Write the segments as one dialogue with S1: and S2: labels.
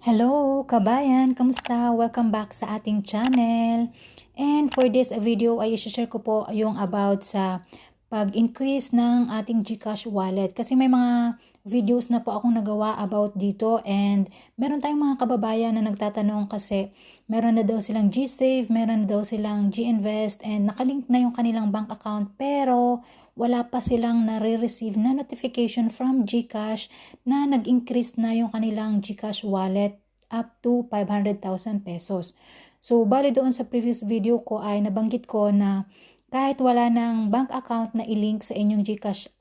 S1: Hello, kabayan! Kamusta? Welcome back sa ating channel. And for this video ay i-share ko po yung about sa pag-increase ng ating GCash wallet. Kasi may mga videos na po akong nagawa about dito and meron tayong mga kababayan na nagtatanong kasi meron na daw silang GSave, meron na daw silang GInvest and nakalink na yung kanilang bank account pero wala pa silang nare-receive na notification from GCash na nag-increase na yung kanilang GCash wallet up to 500,000 pesos. So, bali doon sa previous video ko ay nabanggit ko na kahit wala ng bank account na i-link sa inyong GCash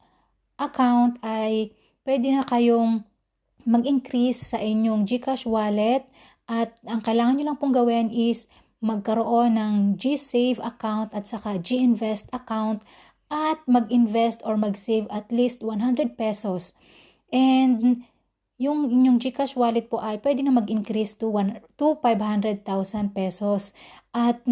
S1: account ay pwede na kayong mag-increase sa inyong GCash wallet at ang kailangan nyo lang pong gawin is magkaroon ng GSave account at saka GInvest account at mag-invest or mag-save at least 100 pesos. And yung inyong GCash wallet po ay pwede na mag-increase to 500,000 pesos. At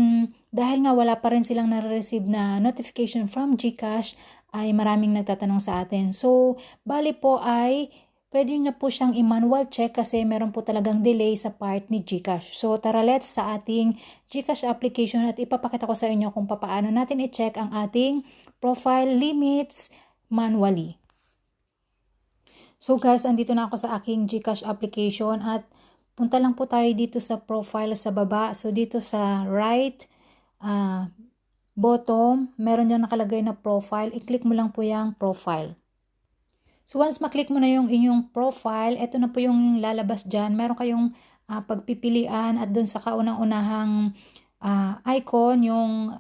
S1: dahil nga wala pa rin silang nare-receive na notification from GCash, ay maraming nagtatanong sa atin. So, bali po ay pwede na po siyang i-manual check kasi meron po talagang delay sa part ni GCash. So, tara let's sa ating GCash application at ipapakita ko sa inyo kung paano natin i-check ang ating profile limits manually. So guys, andito na ako sa aking GCash application at punta lang po tayo dito sa profile sa baba. So dito sa right bottom, meron dyan nakalagay na profile. I-click mo lang po yung profile. So once maklik mo na yung inyong profile, ito na po yung lalabas dyan. Meron kayong pagpipilian at dun sa kaunang-unahang icon, yung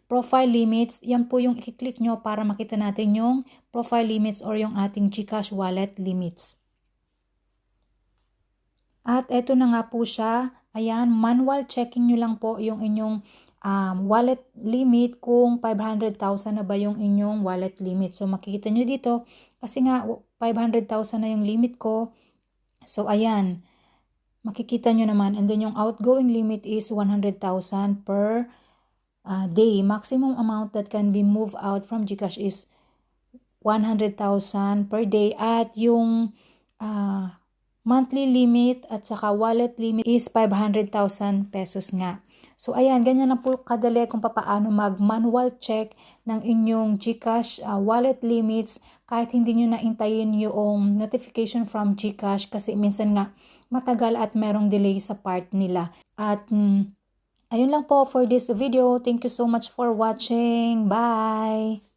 S1: profile limits, yan po yung i-click nyo para makita natin yung profile limits or yung ating GCash wallet limits. At eto na nga po siya, ayan, manual checking nyo lang po yung inyong wallet limit kung 500,000 na ba yung inyong wallet limit. So makikita nyo dito, kasi nga 500,000 na yung limit ko. So ayan, makikita nyo naman. And then yung outgoing limit is 100,000 per day. Maximum amount that can be moved out from GCash is 100,000 per day. At yung monthly limit at saka wallet limit is 500,000 pesos nga. So ayan, ganyan na po kadali kung paano mag-manual check ng inyong GCash wallet limits kahit hindi nyo naintayin yung notification from GCash kasi minsan nga matagal at merong delay sa part nila. At ayun lang po for this video. Thank you so much for watching. Bye!